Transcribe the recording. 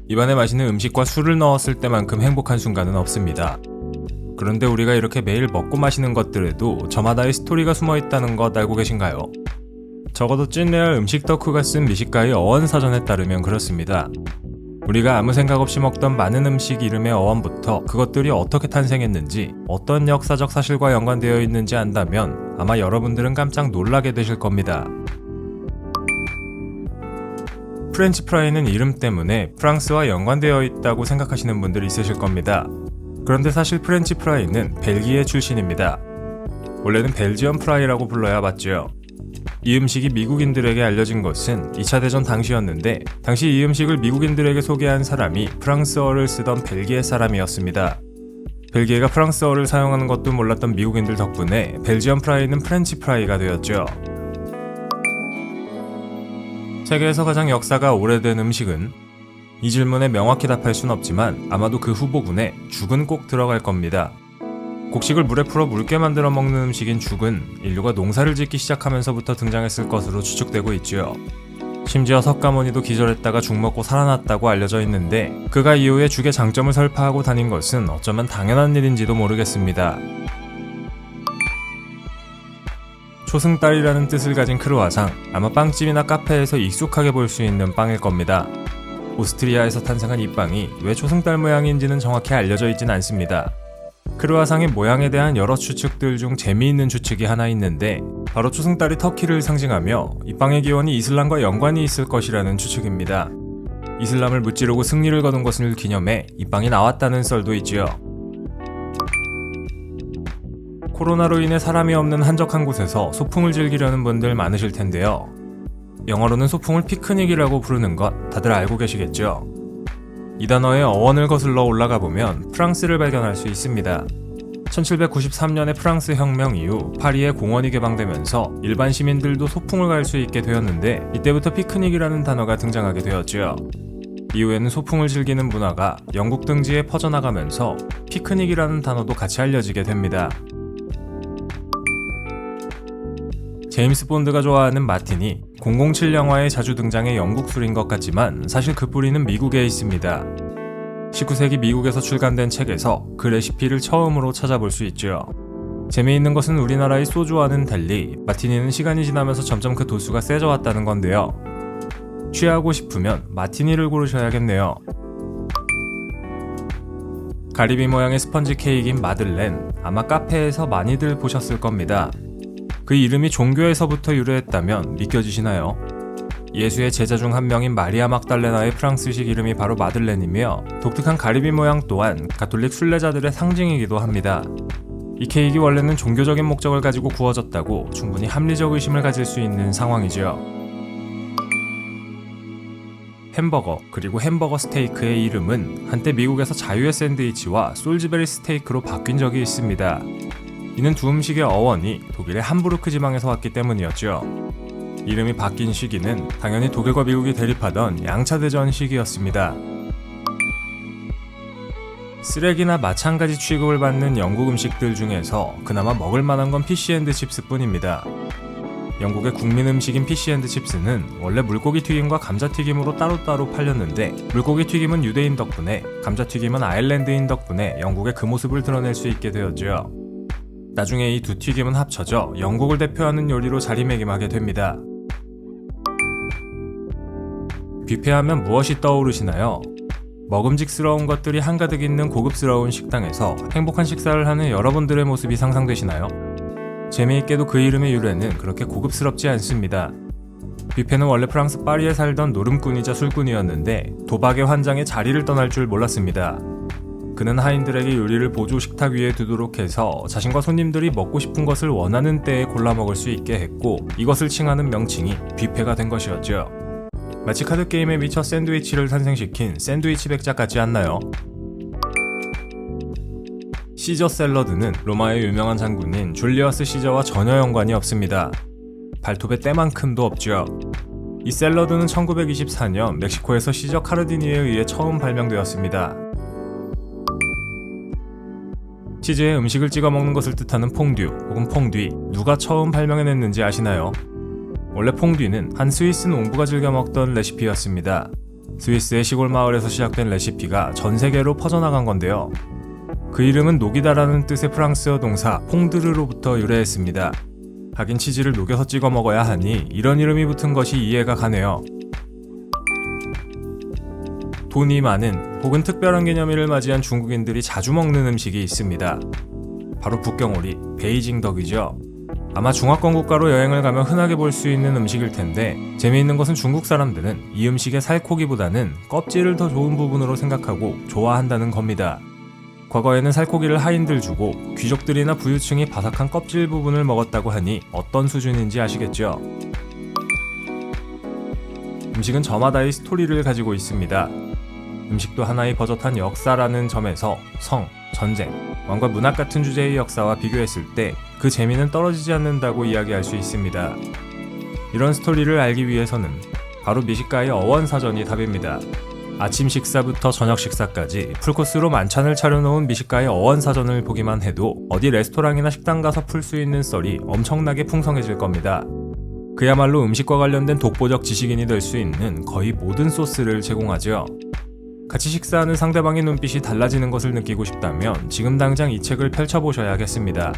입안에 맛있는 음식과 술을 넣었을 때만큼 행복한 순간은 없습니다. 그런데 우리가 이렇게 매일 먹고 마시는 것들에도 저마다의 스토리가 숨어 있다는 것 알고 계신가요? 적어도 찐레알 음식 덕후가 쓴 미식가의 어원사전에 따르면 그렇습니다. 우리가 아무 생각 없이 먹던 많은 음식 이름의 어원부터 그것들이 어떻게 탄생했는지, 어떤 역사적 사실과 연관되어 있는지 안다면 아마 여러분들은 깜짝 놀라게 되실 겁니다. 프렌치 프라이는 이름 때문에 프랑스와 연관되어 있다고 생각하시는 분들이 있으실 겁니다. 그런데 사실 프렌치 프라이는 벨기에 출신입니다. 원래는 벨지엄 프라이라고 불러야 맞죠. 이 음식이 미국인들에게 알려진 것은 2차 대전 당시였는데, 당시 이 음식을 미국인들에게 소개한 사람이 프랑스어를 쓰던 벨기에 사람이었습니다. 벨기에가 프랑스어를 사용하는 것도 몰랐던 미국인들 덕분에 벨지엄 프라이는 프렌치 프라이가 되었죠. 세계에서 가장 역사가 오래된 음식은? 이 질문에 명확히 답할 순 없지만 아마도 그 후보군에 죽은 꼭 들어갈 겁니다. 곡식을 물에 풀어 묽게 만들어 먹는 음식인 죽은 인류가 농사를 짓기 시작하면서부터 등장했을 것으로 추측되고 있지요. 심지어 석가모니도 기절했다가 죽 먹고 살아났다고 알려져 있는데, 그가 이후에 죽의 장점을 설파하고 다닌 것은 어쩌면 당연한 일인지도 모르겠습니다. 초승달이라는 뜻을 가진 크루아상, 아마 빵집이나 카페에서 익숙하게 볼 수 있는 빵일 겁니다. 오스트리아에서 탄생한 이 빵이 왜 초승달 모양인지는 정확히 알려져 있진 않습니다. 크루아상의 모양에 대한 여러 추측들 중 재미있는 추측이 하나 있는데, 바로 초승달이 터키를 상징하며 이 빵의 기원이 이슬람과 연관이 있을 것이라는 추측입니다. 이슬람을 무찌르고 승리를 거둔 것을 기념해 이 빵이 나왔다는 썰도 있지요. 코로나로 인해 사람이 없는 한적한 곳에서 소풍을 즐기려는 분들 많으실 텐데요. 영어로는 소풍을 피크닉이라고 부르는 것 다들 알고 계시겠죠? 이 단어의 어원을 거슬러 올라가 보면 프랑스를 발견할 수 있습니다. 1793년의 프랑스 혁명 이후 파리에 공원이 개방되면서 일반 시민들도 소풍을 갈 수 있게 되었는데, 이때부터 피크닉이라는 단어가 등장하게 되었죠. 이후에는 소풍을 즐기는 문화가 영국 등지에 퍼져나가면서 피크닉이라는 단어도 같이 알려지게 됩니다. 제임스 본드가 좋아하는 마티니, 007 영화에 자주 등장해 영국 술인 것 같지만 사실 그 뿌리는 미국에 있습니다. 19세기 미국에서 출간된 책에서 그 레시피를 처음으로 찾아볼 수 있죠. 재미있는 것은 우리나라의 소주와는 달리 마티니는 시간이 지나면서 점점 그 도수가 세져 왔다는 건데요. 취하고 싶으면 마티니를 고르셔야겠네요. 가리비 모양의 스펀지 케이크인 마들렌, 아마 카페에서 많이들 보셨을 겁니다. 그 이름이 종교에서부터 유래했다면 믿겨지시나요? 예수의 제자 중 한 명인 마리아 막달레나의 프랑스식 이름이 바로 마들렌이며, 독특한 가리비 모양 또한 가톨릭 순례자들의 상징이기도 합니다. 이 케이크가 원래는 종교적인 목적을 가지고 구워졌다고 충분히 합리적 의심을 가질 수 있는 상황이지요. 햄버거, 그리고 햄버거 스테이크의 이름은 한때 미국에서 자유의 샌드위치와 솔즈베리 스테이크로 바뀐 적이 있습니다. 이는 두 음식의 어원이 독일의 함부르크 지방에서 왔기 때문이었죠. 이름이 바뀐 시기는 당연히 독일과 미국이 대립하던 양차 대전 시기였습니다. 쓰레기나 마찬가지 취급을 받는 영국 음식들 중에서 그나마 먹을 만한 건 피쉬앤드칩스 뿐입니다. 영국의 국민 음식인 피쉬앤드칩스는 원래 물고기 튀김과 감자튀김으로 따로따로 팔렸는데, 물고기 튀김은 유대인 덕분에, 감자튀김은 아일랜드인 덕분에 영국의 그 모습을 드러낼 수 있게 되었죠. 나중에 이 두 튀김은 합쳐져 영국을 대표하는 요리로 자리매김하게 됩니다. 뷔페하면 무엇이 떠오르시나요? 먹음직스러운 것들이 한가득 있는 고급스러운 식당에서 행복한 식사를 하는 여러분들의 모습이 상상되시나요? 재미있게도 그 이름의 유래는 그렇게 고급스럽지 않습니다. 뷔페는 원래 프랑스 파리에 살던 노름꾼이자 술꾼이었는데, 도박의 환장에 자리를 떠날 줄 몰랐습니다. 그는 하인들에게 요리를 보조 식탁 위에 두도록 해서 자신과 손님들이 먹고 싶은 것을 원하는 때에 골라 먹을 수 있게 했고, 이것을 칭하는 명칭이 뷔페가 된 것이었죠. 마치 카드게임에 미쳐 샌드위치를 탄생시킨 샌드위치 백작 같지 않나요? 시저 샐러드는 로마의 유명한 장군인 줄리어스 시저와 전혀 연관이 없습니다. 발톱의 때만큼도 없죠. 이 샐러드는 1924년 멕시코에서 시저 카르디니에 의해 처음 발명되었습니다. 치즈에 음식을 찍어 먹는 것을 뜻하는 퐁듀 혹은 퐁듀, 누가 처음 발명해냈는지 아시나요? 원래 퐁듀는 한 스위스 농부가 즐겨 먹던 레시피였습니다. 스위스의 시골 마을에서 시작된 레시피가 전 세계로 퍼져나간 건데요. 그 이름은 녹이다라는 뜻의 프랑스어 동사 퐁드르로부터 유래했습니다. 하긴 치즈를 녹여서 찍어 먹어야 하니 이런 이름이 붙은 것이 이해가 가네요. 돈이 많은 혹은 특별한 기념일을 맞이한 중국인들이 자주 먹는 음식이 있습니다. 바로 북경오리, 베이징 덕이죠. 아마 중화권 국가로 여행을 가면 흔하게 볼 수 있는 음식일 텐데 재미있는 것은 중국 사람들은 이 음식의 살코기보다는 껍질을 더 좋은 부분으로 생각하고 좋아한다는 겁니다. 과거에는 살코기를 하인들 주고 귀족들이나 부유층이 바삭한 껍질 부분을 먹었다고 하니 어떤 수준인지 아시겠죠? 음식은 저마다의 스토리를 가지고 있습니다. 음식도 하나의 버젓한 역사라는 점에서 성, 전쟁, 왕과 문학 같은 주제의 역사와 비교했을 때 그 재미는 떨어지지 않는다고 이야기할 수 있습니다. 이런 스토리를 알기 위해서는 바로 미식가의 어원사전이 답입니다. 아침 식사부터 저녁 식사까지 풀코스로 만찬을 차려놓은 미식가의 어원사전을 보기만 해도 어디 레스토랑이나 식당 가서 풀 수 있는 썰이 엄청나게 풍성해질 겁니다. 그야말로 음식과 관련된 독보적 지식인이 될 수 있는 거의 모든 소스를 제공하죠. 같이 식사하는 상대방의 눈빛이 달라지는 것을 느끼고 싶다면 지금 당장 이 책을 펼쳐보셔야겠습니다.